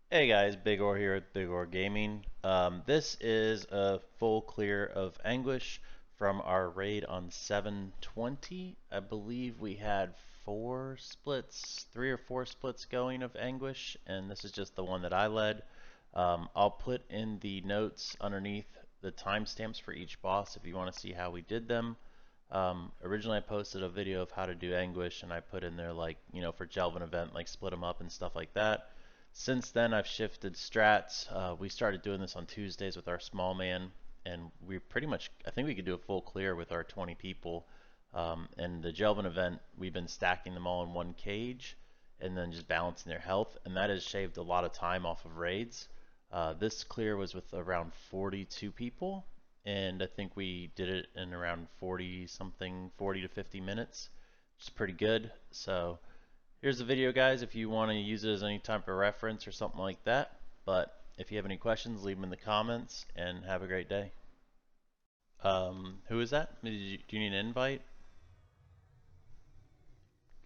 Hey guys, Bigor here at Bigor Gaming. This is a full clear of Anguish from our raid on 720. I believe we had three or four splits going of Anguish, and this is just the one that I led. I'll put in the notes underneath the timestamps for each boss if you want to see how we did them. Originally I posted a video of how to do Anguish, and I put in there like, for Jelvan Event, like split them up and stuff like that. Since then, I've shifted strats. We started doing this on Tuesdays with our small man, and we pretty much, I think we could do a full clear with our 20 people. And the Jelvan event, we've been stacking them all in one cage and then just balancing their health, and that has shaved a lot of time off of raids. This clear was with around 42 people, and I think we did it in around 40 something, 40 to 50 minutes, which is pretty good. So here's the video, guys, if you want to use it as any type of reference or something like that. But if you have any questions, leave them in the comments, and have a great day. Who is that? Do you need an invite?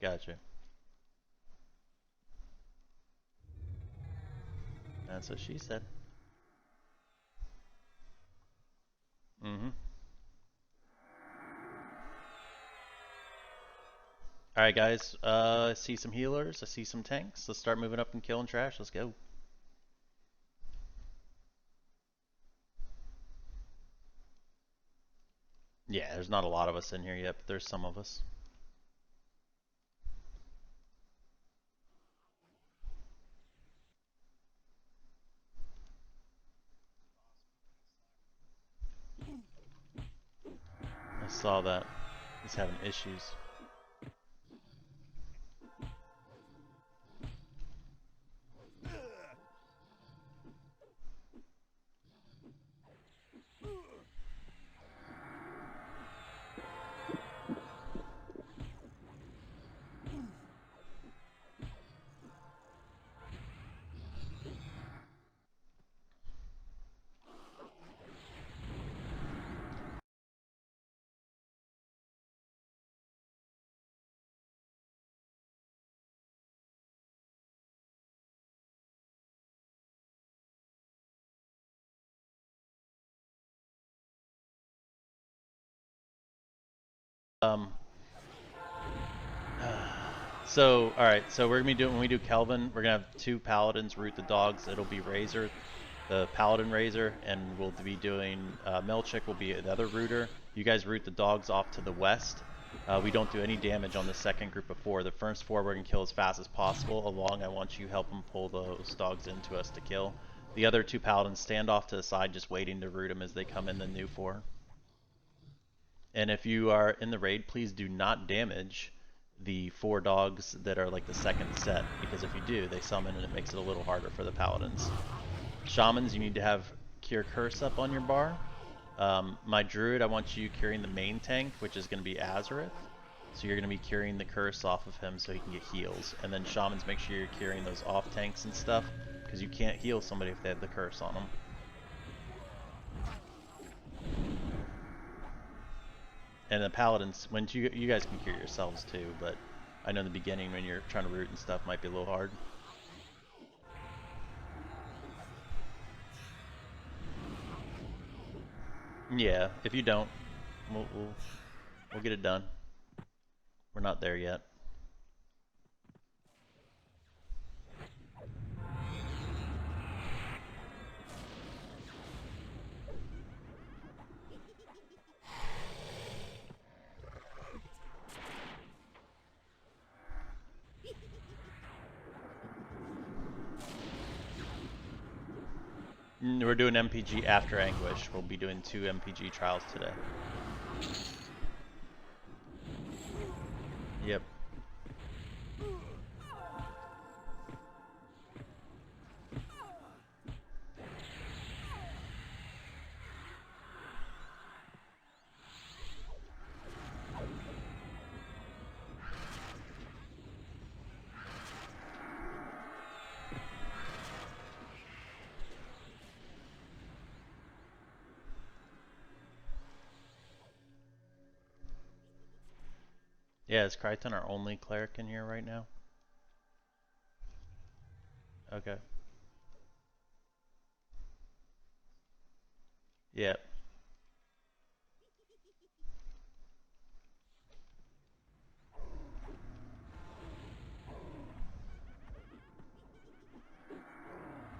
Gotcha. That's what she said. Mm-hmm. Alright, guys. I see some healers. I see some tanks. Let's start moving up and killing trash. Let's go. Yeah, there's not a lot of us in here yet, but there's some of us. I saw that. He's having issues. Um, So, alright, so we're gonna be doing, when we do Kelvin, we're gonna have two paladins root the dogs. It'll be Razor, the paladin Razor, and we'll be doing, Melchik will be the other rooter. You guys root the dogs off to the west. We don't do any damage on the second group of four. The first four we're gonna kill as fast as possible. Along, I want you help them pull those dogs into us to kill. The other two paladins stand off to the side, just waiting to root them as they come in the new four. And if you are in the raid, please do not damage the four dogs that are like the second set, because if you do, they summon and it makes it a little harder for the paladins. Shamans, you need to have Cure Curse up on your bar. My Druid, I want you curing the main tank, which is going to be Azareth. So you're going to be curing the curse off of him so he can get heals. And then Shamans, make sure you're curing those off tanks and stuff, because you can't heal somebody if they have the curse on them. And the paladins, when you guys can cure yourselves too, but I know in the beginning when you're trying to root and stuff might be a little hard. Yeah, if you don't, we'll get it done. We're not there yet. We're doing MPG after Anguish. We'll be doing 2 MPG trials today. Yep. Yeah, is Crichton our only cleric in here right now? Okay. Yep.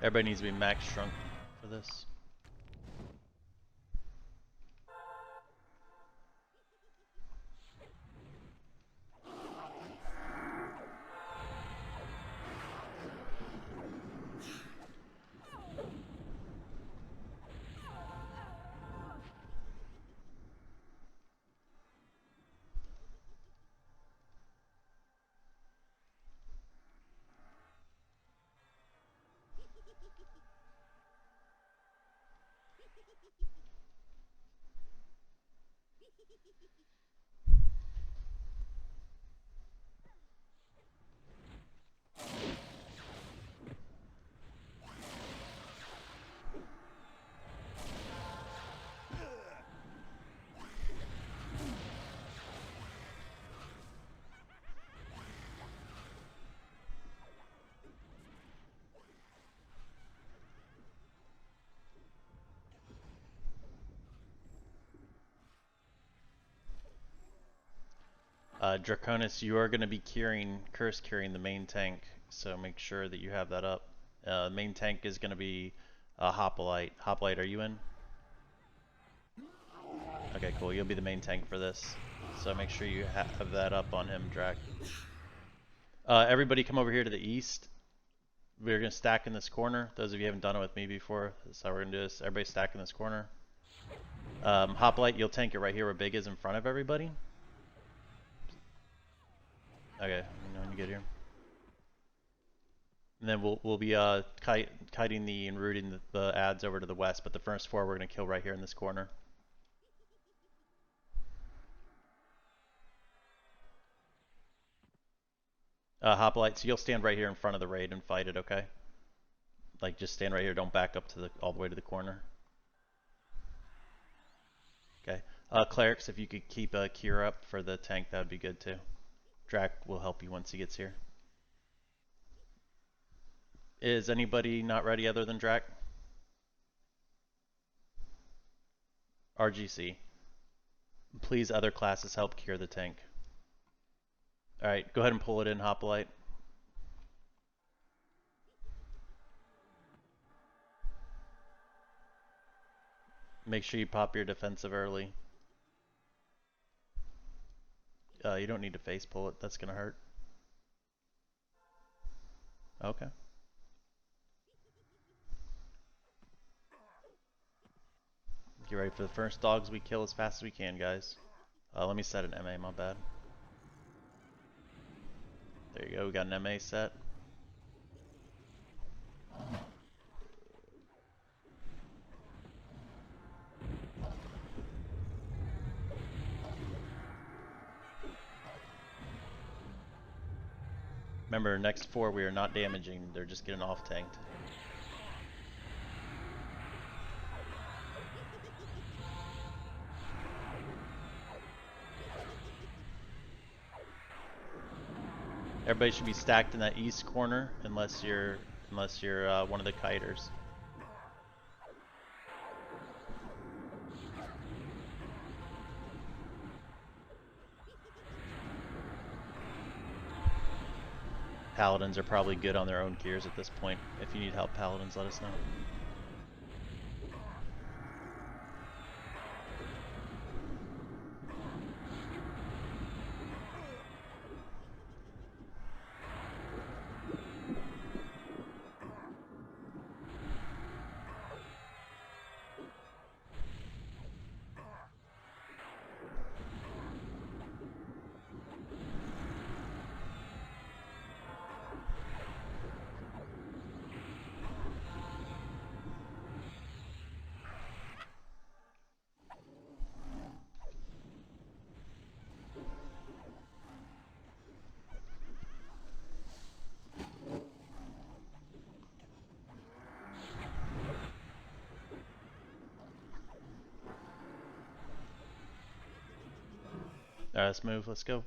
Everybody needs to be max shrunk for this. Draconis, you are going to be curse curing the main tank, so make sure that you have that up. Main tank is going to be Hoplite. Hoplite, are you in? Okay, cool. You'll be the main tank for this, so make sure you have that up on him, Drac. Everybody come over here to the east. We're going to stack in this corner. Those of you who haven't done it with me before, that's how we're going to do this. Everybody stack in this corner. Hoplite, you'll tank it right here where Big is in front of everybody. Okay, let me know when you get here. And then we'll be kiting and routing the ads over to the west, but the first four we're going to kill right here in this corner. Hoplites, you'll stand right here in front of the raid and fight it, okay? Like, just stand right here, don't back up to all the way to the corner. Okay. Clerics, if you could keep a cure up for the tank, that would be good too. Drac will help you once he gets here. Is anybody not ready other than Drac? RGC. Please, other classes help cure the tank. Alright, go ahead and pull it in, Hoplite. Make sure you pop your defensive early. You don't need to face pull it, that's gonna hurt. Okay. Get ready for the first dogs we kill as fast as we can, guys. Let me set an MA, my bad. There you go, we got an MA set. Remember, next four we are not damaging, they're just getting off tanked. Everybody should be stacked in that east corner unless you're one of the kiters. Paladins are probably good on their own gears at this point. If you need help, Paladins, let us know. Alright, let's move, let's go.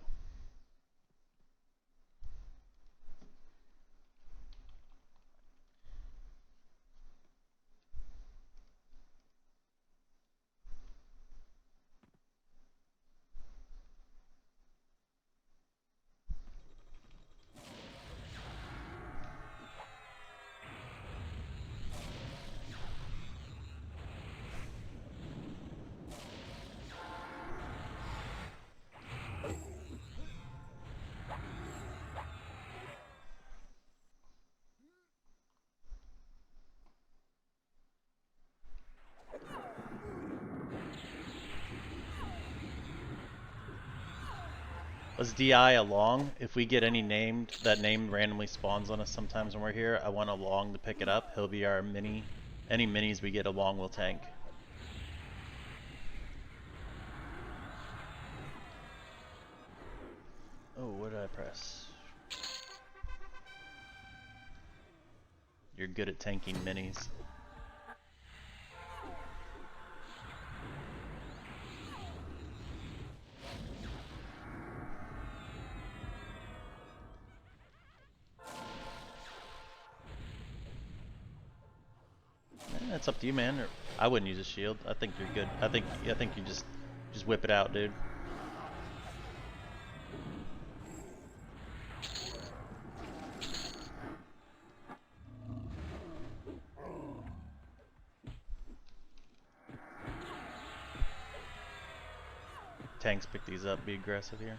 Let's DI along. If we get any named, that name randomly spawns on us sometimes when we're here. I want along to pick it up. He'll be our mini. Any minis we get along will tank. Oh, what did I press? You're good at tanking minis. It's up to you, man. I wouldn't use a shield. I think you're good. I think you just whip it out, dude. Tanks pick these up. Be aggressive here.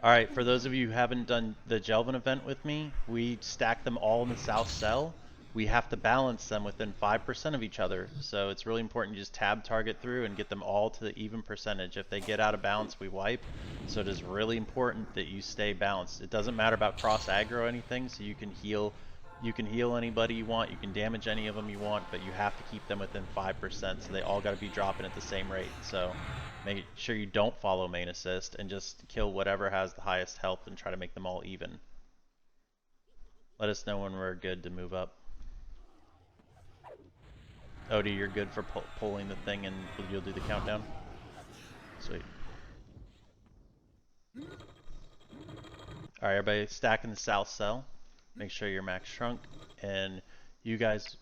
Alright, for those of you who haven't done the Jelvan event with me, we stack them all in the south cell. We have to balance them within 5% of each other, so it's really important you just tab target through and get them all to the even percentage. If they get out of balance, we wipe, so it is really important that you stay balanced. It doesn't matter about cross aggro or anything, so you can heal anybody you want, you can damage any of them you want, but you have to keep them within 5%, so they all got to be dropping at the same rate. So make sure you don't follow main assist and just kill whatever has the highest health and try to make them all even. Let us know when we're good to move up. Odie, you're good for pulling the thing and you'll do the countdown? Sweet. Alright, everybody stack in the south cell. Make sure you're max shrunk, and you guys...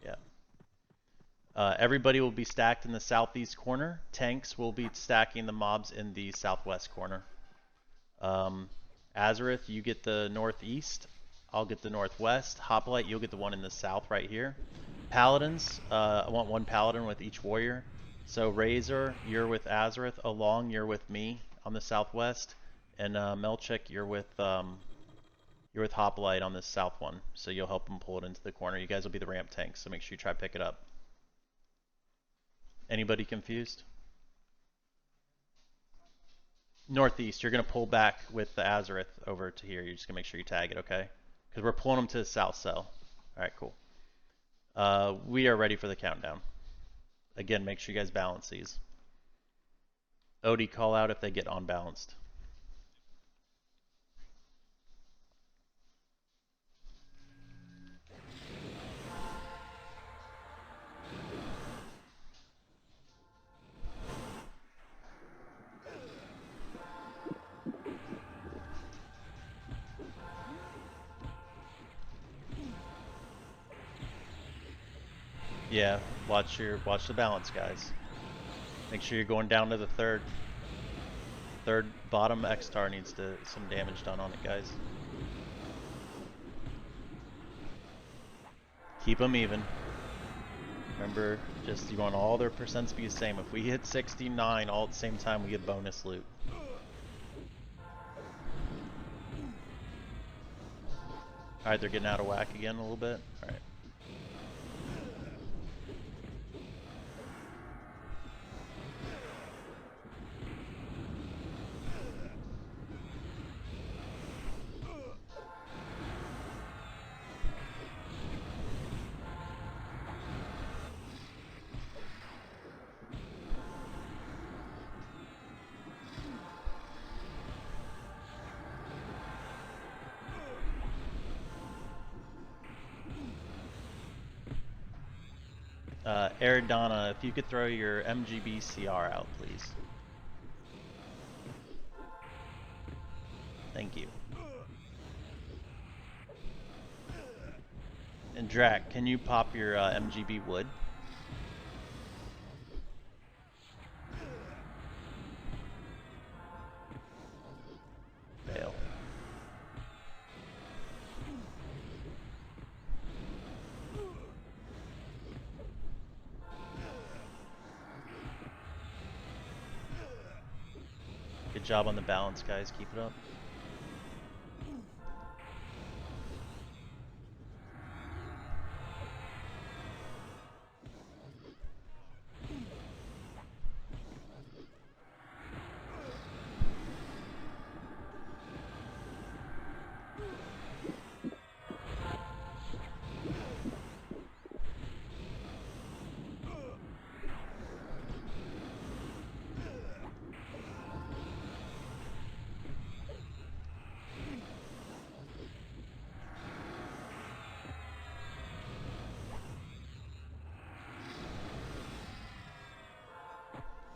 Yeah. Everybody will be stacked in the southeast corner. Tanks will be stacking the mobs in the southwest corner. Azareth, you get the northeast. I'll get the northwest. Hoplite, you'll get the one in the south right here. Paladins, I want one paladin with each warrior. So Razor, you're with Azareth. Along, you're with me on the southwest. And Melchik, you're with Hoplite on this south one. So you'll help them pull it into the corner. You guys will be the ramp tanks, so make sure you try to pick it up. Anybody confused? Northeast, you're going to pull back with the Azareth over to here. You're just going to make sure you tag it, okay? Because we're pulling them to the south cell. Alright, cool. We are ready for the countdown. Again, make sure you guys balance these. Odie, call out if they get unbalanced. Yeah, watch the balance, guys. Make sure you're going down to the third bottom X-Star needs some damage done on it, guys. Keep them even. Remember, just you want all their percents to be the same. If we hit 69 all at the same time, we get bonus loot. Alright, they're getting out of whack again a little bit. Alright. Eridana, if you could throw your MGB CR out, please. Thank you. And Drac, can you pop your MGB wood? Fail. job on the balance, guys. Keep it up.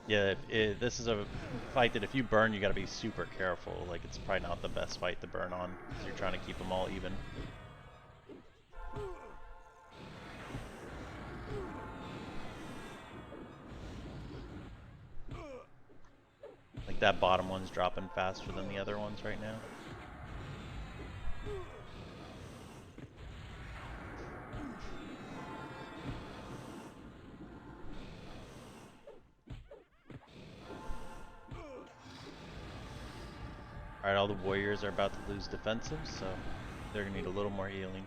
Yeah, this is a fight that if you burn, you gotta be super careful. Like, it's probably not the best fight to burn on, because you're trying to keep them all even. Like, that bottom one's dropping faster than the other ones right now. Alright, all the warriors are about to lose defensive, so they're gonna need a little more healing.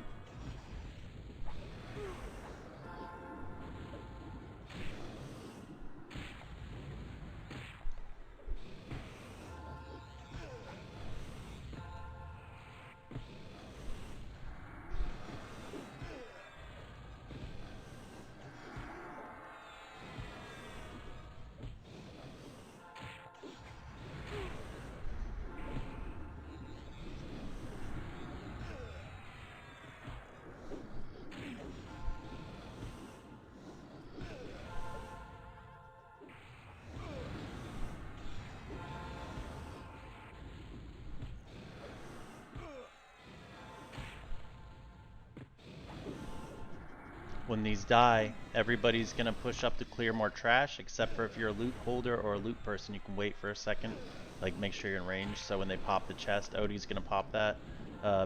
When these die, everybody's gonna push up to clear more trash, except for if you're a loot holder or a loot person, you can wait for a second. Like, make sure you're in range, so when they pop the chest, Odie's gonna pop that.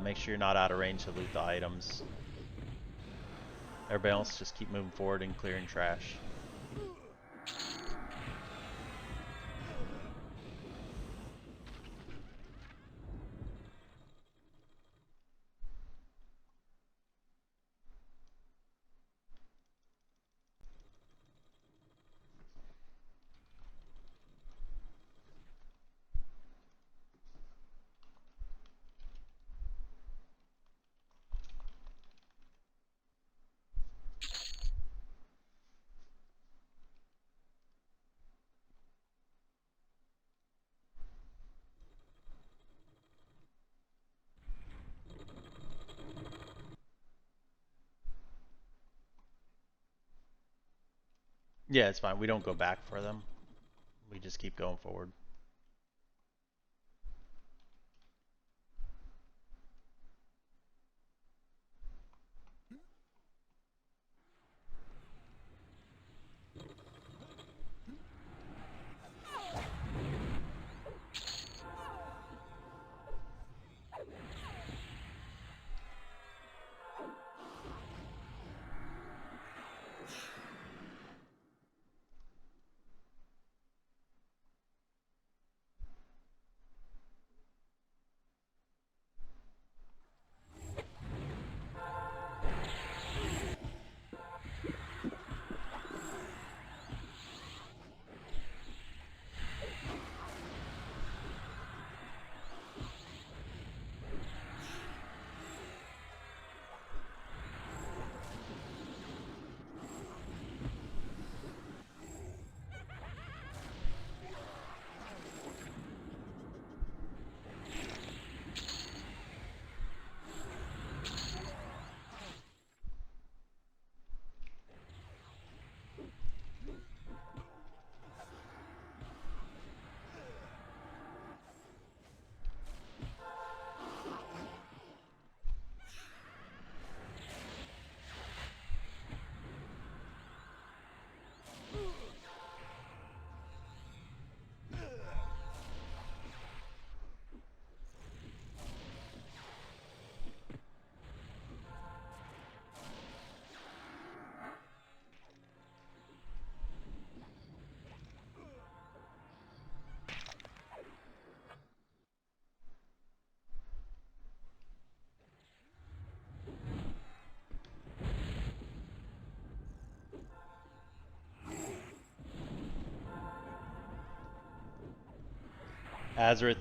Make sure you're not out of range to loot the items. Everybody else just keep moving forward and clearing trash. Yeah, it's fine. We don't go back for them. We just keep going forward. Azareth,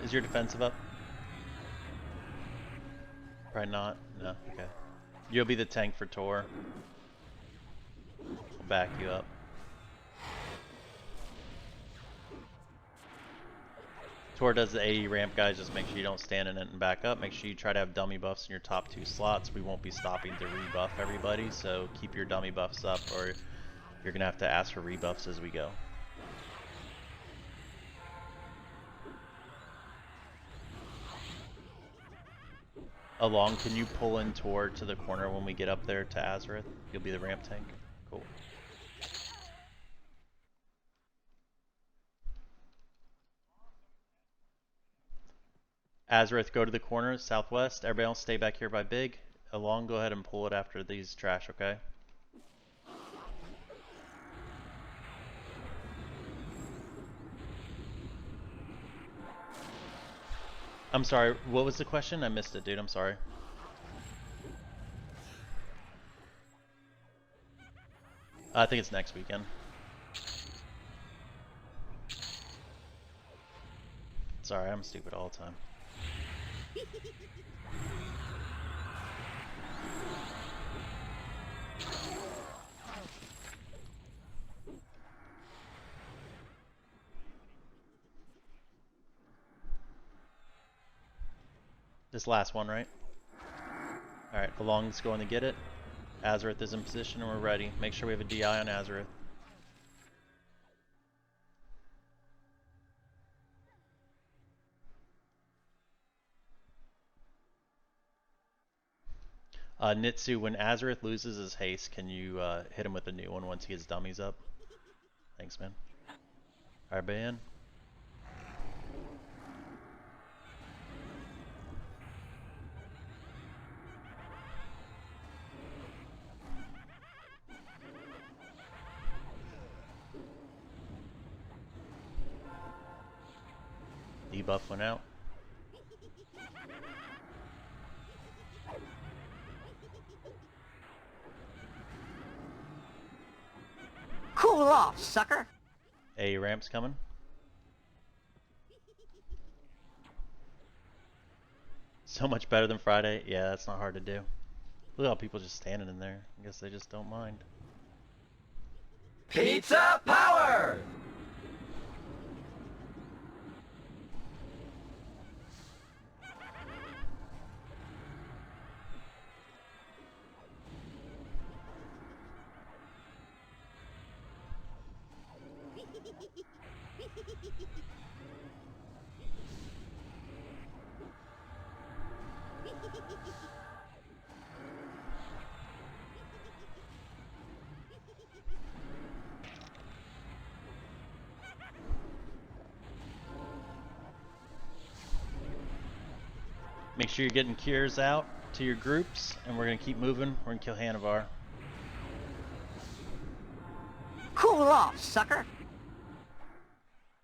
is your defensive up? Probably not. No. Okay. You'll be the tank for Ture. I'll back you up. Ture does the AE ramp, guys. Just make sure you don't stand in it and back up. Make sure you try to have dummy buffs in your top 2 slots. We won't be stopping to rebuff everybody, so keep your dummy buffs up, or you're gonna have to ask for rebuffs as we go. Along, can you pull in Ture to the corner when we get up there to Azareth? You'll be the ramp tank. Cool. Azareth, go to the corner, southwest. Everybody else stay back here by Big. Along, go ahead and pull it after these trash, okay? I'm sorry, what was the question? I missed it, dude. I'm sorry. I think it's next weekend. Sorry, I'm stupid all the time. This last one, right? Alright, Along's going to get it. Azareth is in position and we're ready. Make sure we have a DI on Azareth. Nitsu, when Azareth loses his haste, can you hit him with a new one once he gets dummies up? Thanks, man. Alright, in. Debuff went out. Cool off, sucker! A ramp's coming. So much better than Friday. Yeah, that's not hard to do. Look at how people just standing in there. I guess they just don't mind. Pizza power! Make sure you're getting cures out to your groups, and we're going to keep moving. We're going to kill Hanvar. Cool off, sucker!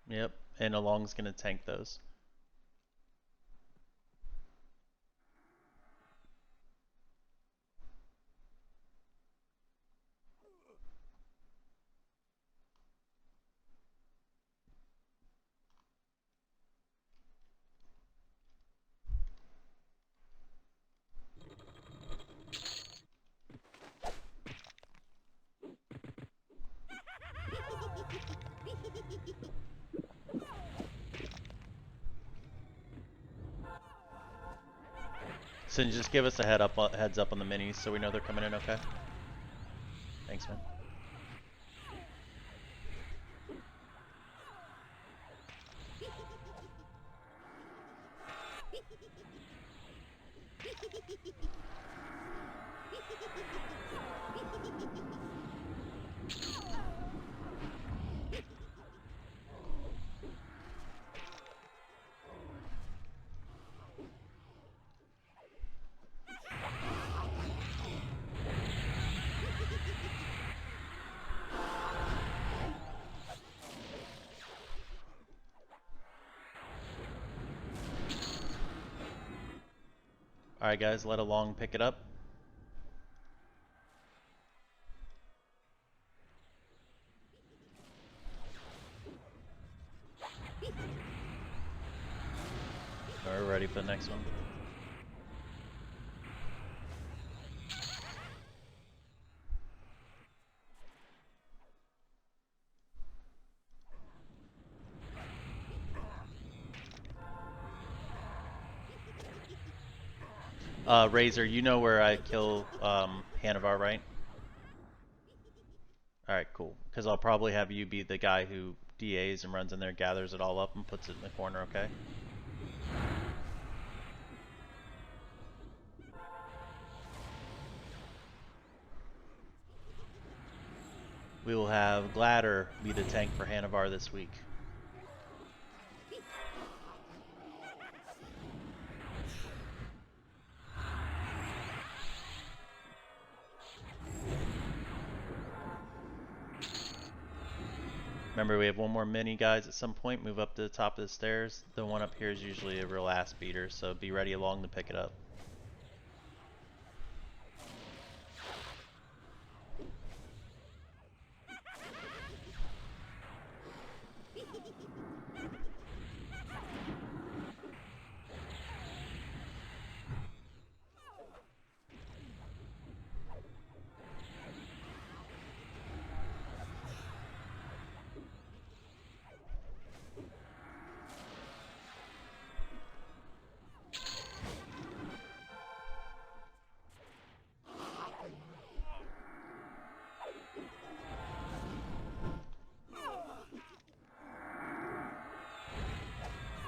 Yep, and Along's going to tank those. So just give us a heads up on the minis so we know they're coming in okay. Thanks, man. Alright guys, let Along pick it up. We're ready for the next one. Razor, you know where I kill Hanvar, right? Alright, cool. Because I'll probably have you be the guy who DAs and runs in there, gathers it all up, and puts it in the corner, okay? We will have Gladder be the tank for Hanvar this week. Remember, we have one more mini, guys, at some point. Move up to the top of the stairs. The one up here is usually a real ass beater, so be ready along to pick it up.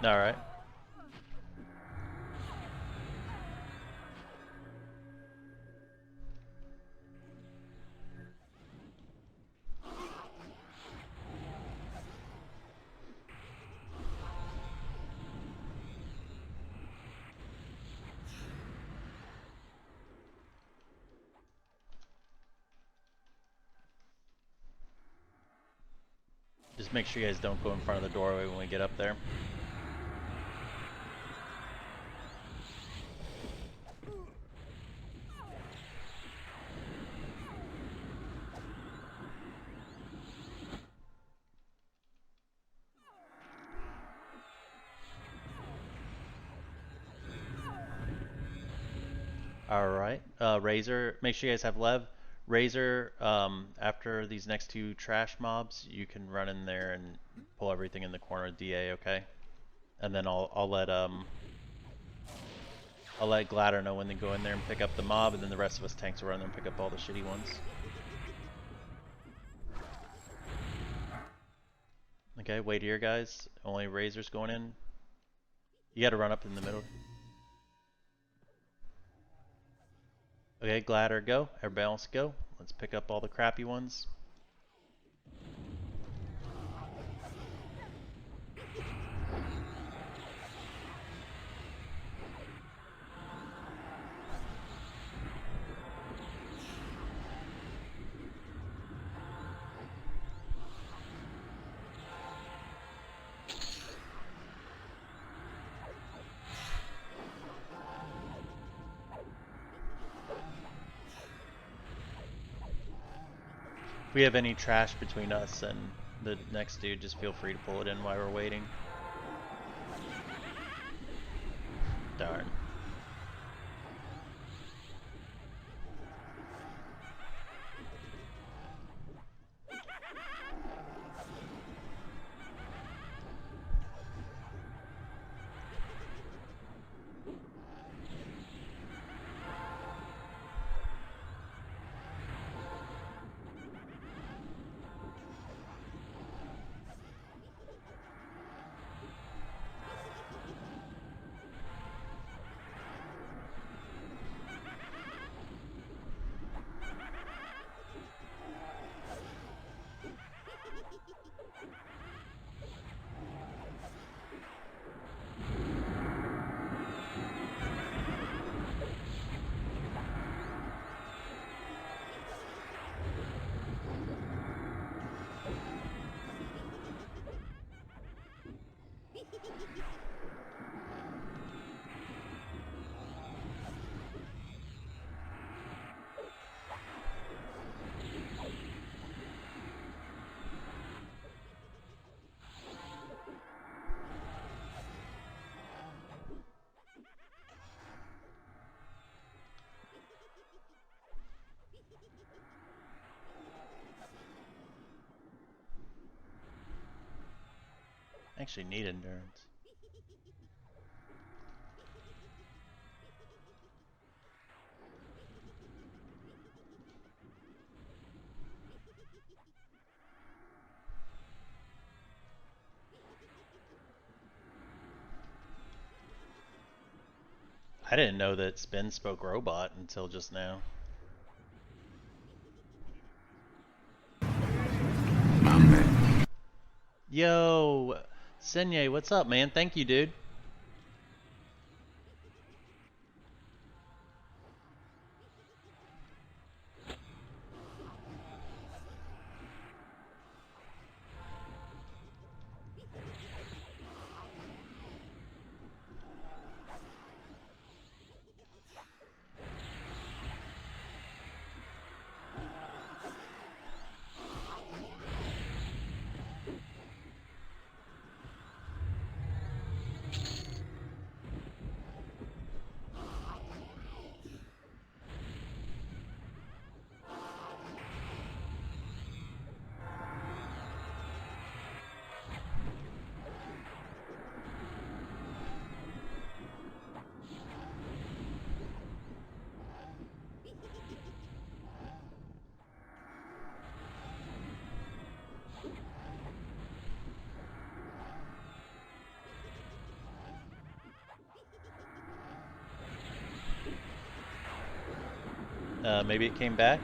Alright. Just make sure you guys don't go in front of the doorway when we get up there. Alright, Razor, make sure you guys have Lev. Razor, after these next two trash mobs, you can run in there and pull everything in the corner of DA, okay? And then I'll let Gladder know when to go in there and pick up the mob, and then the rest of us tanks will run there and pick up all the shitty ones. Okay, wait here, guys. Only Razor's going in. You gotta run up in the middle. Okay, Gladder, go. Everybody else, go. Let's pick up all the crappy ones. If we have any trash between us and the next dude, just feel free to pull it in while we're waiting. Darn. Actually need endurance. I didn't know that Spin spoke robot until just now. Yo, Senye, what's up, man? Thank you, dude. Maybe it came back?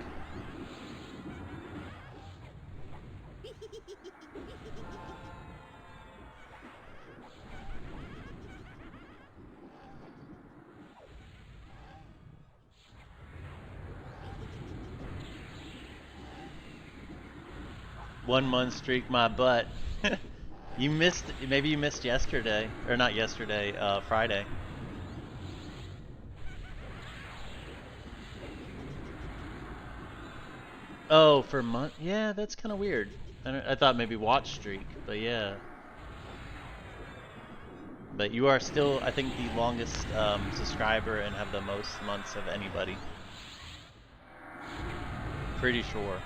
One-month streak my butt. You missed, maybe you missed yesterday, or not yesterday, Friday. Oh, for month? Yeah, that's kind of weird. I thought maybe watch streak, but yeah. But you are still, I think, the longest subscriber and have the most months of anybody. Pretty sure.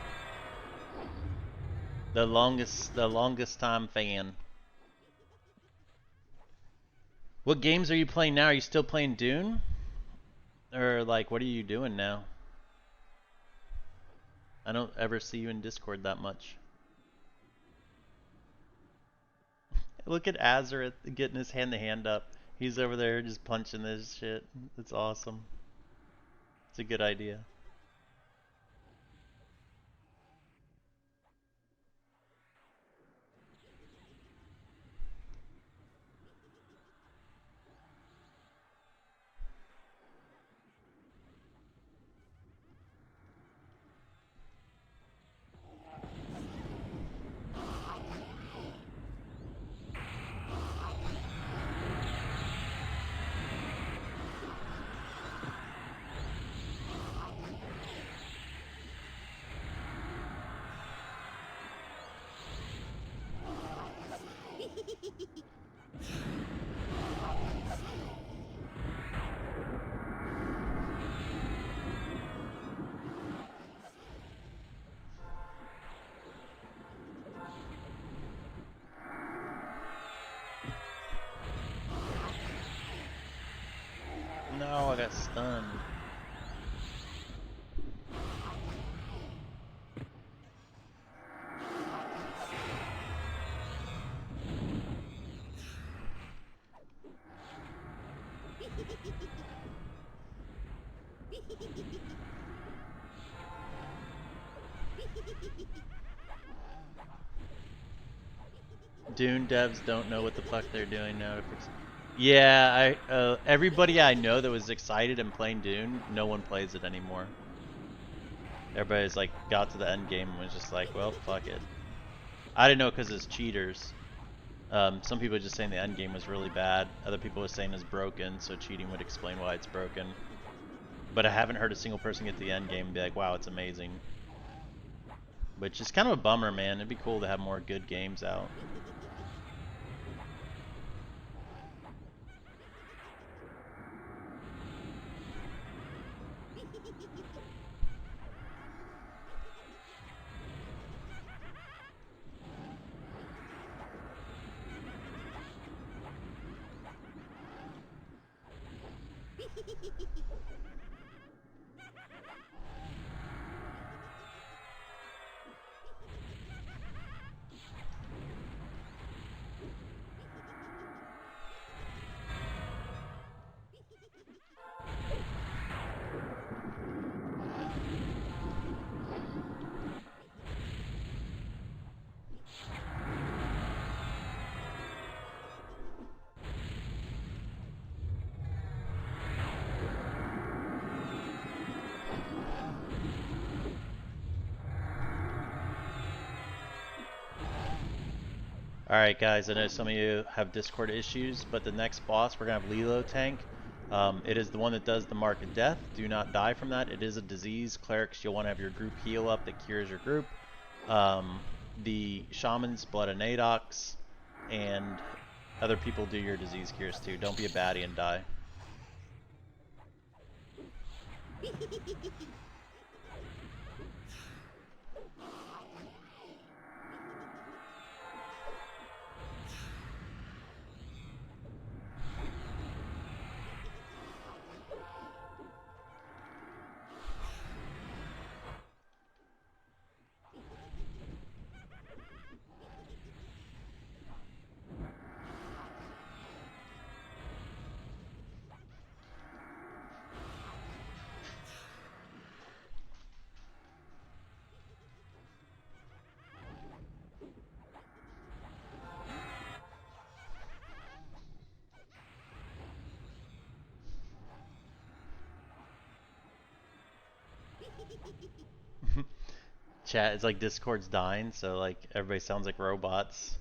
The longest time fan. What games are you playing now? Are you still playing Dune? Or like, what are you doing now? I don't ever see you in Discord that much. Look at Azareth getting his hand up. He's over there just punching this shit. It's awesome. It's a good idea. No, I got stunned. Dune devs don't know what the fuck they're doing now to fix it. Yeah, everybody I know that was excited and playing Dune, no one plays it anymore. Everybody's like got to the end game and was just like, well, fuck it. I didn't know because it's cheaters. Some people just saying the end game was really bad. Other people were saying it's broken, so cheating would explain why it's broken. But I haven't heard a single person get to the end game and be like, wow, it's amazing. Which is kind of a bummer, man. It'd be cool to have more good games out. Alright guys, I know some of you have Discord issues, but the next boss we're going to have Lilo tank. It is the one that does the Mark of Death. Do not die from that. It is a disease. Clerics, you'll want to have your group heal up that cures your group. The Shamans, Blood of Nadox, and other people do your disease cures too. Don't be a baddie and die. Chat, it's like Discord's dying, so like everybody sounds like robots.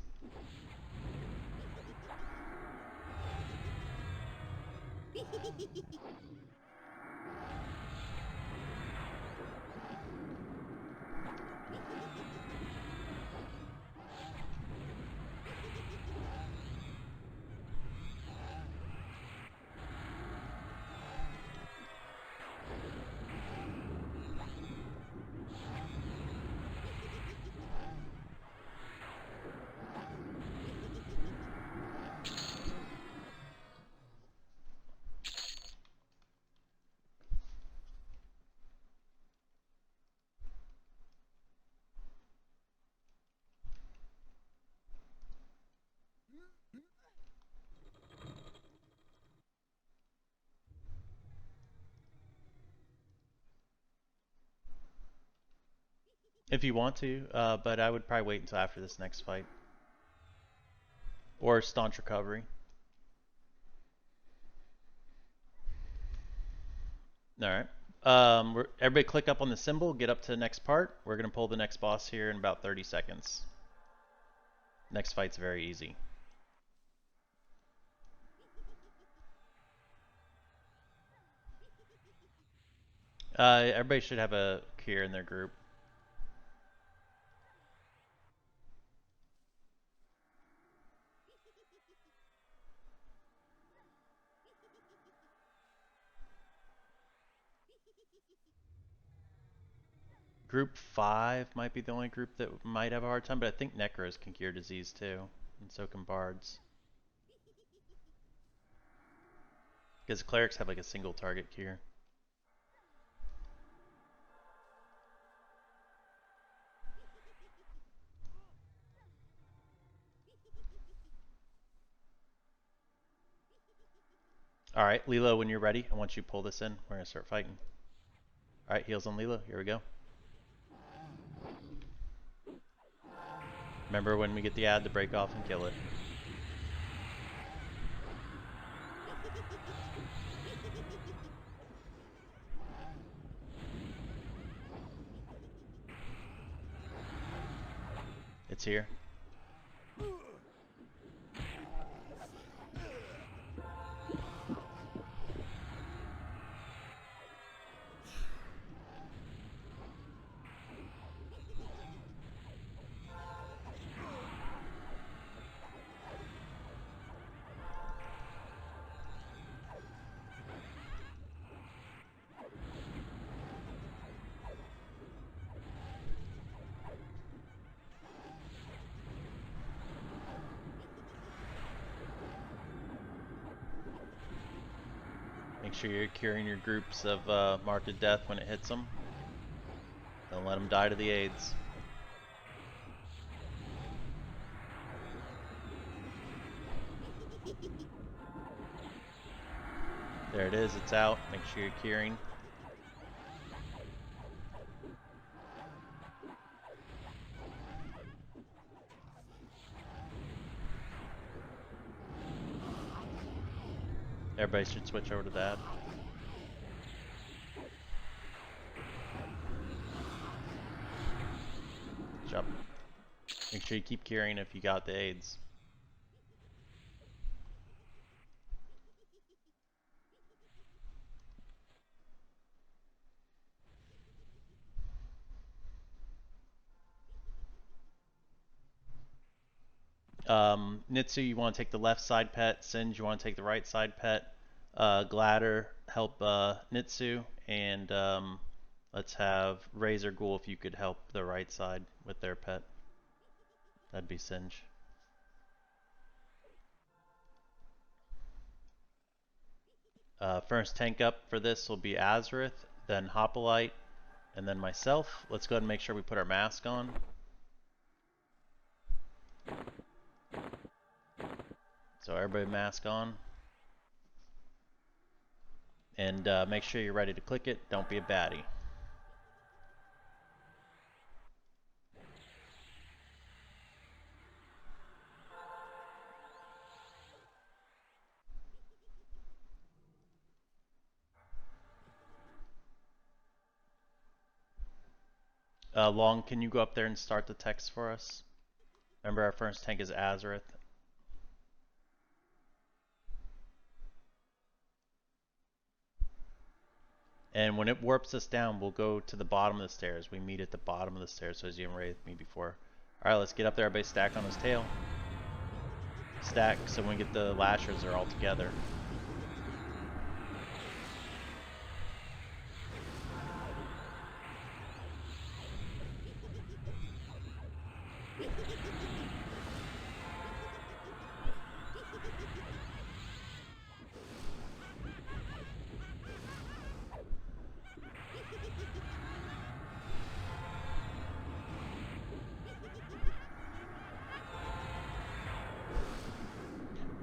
If you want to, but I would probably wait until after this next fight. Or staunch recovery. Alright. Everybody click up on the symbol, get up to the next part. We're going to pull the next boss here in about 30 seconds. Next fight's very easy. Everybody should have a cure in their group. Group 5 might be the only group that might have a hard time, but I think Necros can cure disease too, and so can Bards. Because Clerics have like a single target cure. Alright, Lilo, when you're ready, I want you to pull this in. We're going to start fighting. Alright, heals on Lilo. Here we go. Remember when we get the ad to break off and kill it. It's here. Make sure you're curing your groups of marked death when it hits them. Don't let them die to the aids. There it is, it's out. Make sure you're curing. Everybody should switch over to that. Jump. Make sure you keep curing if you got the aids. Nitsu, you want to take the left side pet. Singe, you want to take the right side pet. Gladder, help Nitsu. And let's have Razor Ghoul if you could help the right side with their pet. That'd be Singe. First tank up for this will be Azareth, then Hoplite, and then myself. Let's go ahead and make sure we put our mask on. So everybody mask on. And make sure you're ready to click it. Don't be a baddie. Long, can you go up there and start the text for us? Remember, our first tank is Azareth. And when it warps us down, we'll go to the bottom of the stairs. We meet at the bottom of the stairs, so as you raised me before. Alright, let's get up there. Everybody stack on his tail. Stack, so when we get the lashers, they're all together.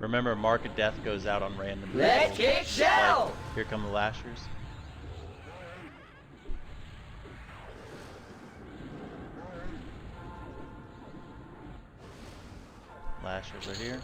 Remember, Mark of Death goes out on random. Let's kick shell! Like, here come the lashers. Lashers are here.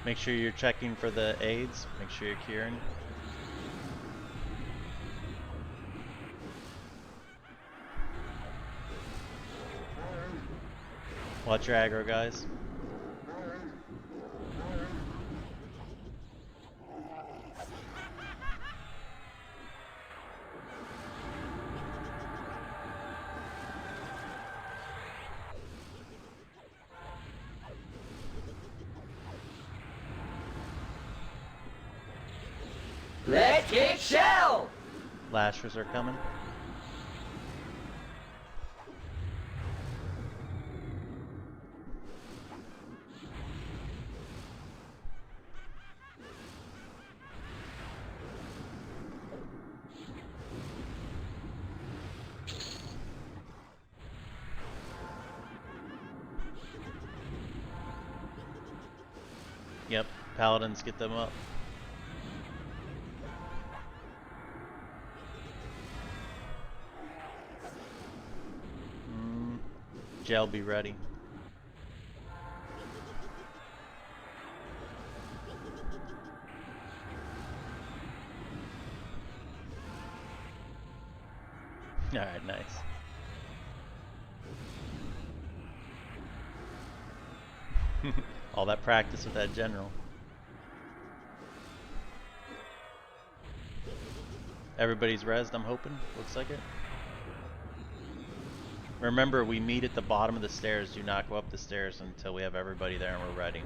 Make sure you're checking for the aids. Make sure you're curing. Watch your aggro, guys. Let's kick shell! Lashers are coming. Yep, paladins get them up. Gel, be ready. Alright, nice. All that practice with that general. Everybody's rezzed, I'm hoping. Looks like it. Remember, we meet at the bottom of the stairs. Do not go up the stairs until we have everybody there and we're ready.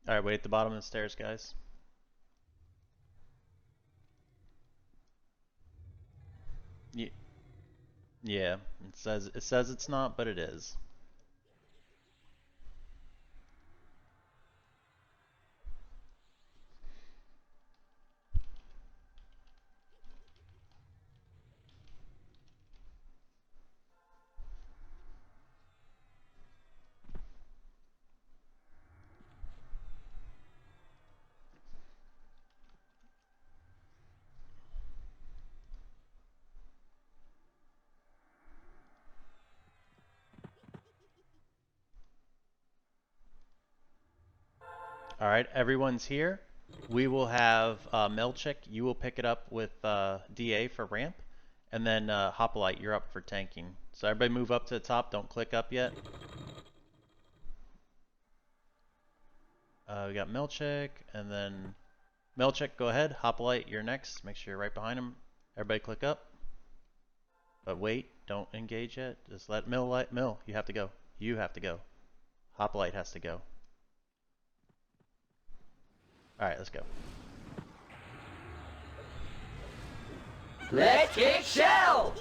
Alright, wait at the bottom of the stairs, guys. Yeah, it says it's not, but it is. All right, everyone's here. We will have Melchik. You will pick it up with DA for ramp, and then Hoplite, you're up for tanking. So everybody move up to the top. Don't click up yet. We got Melchik, and then Melchik, go ahead. Hoplite, you're next. Make sure you're right behind him. Everybody click up. But wait, don't engage yet. Just let Mill, you have to go. You have to go. Hoplite has to go. All right, let's go. Let's kick shell!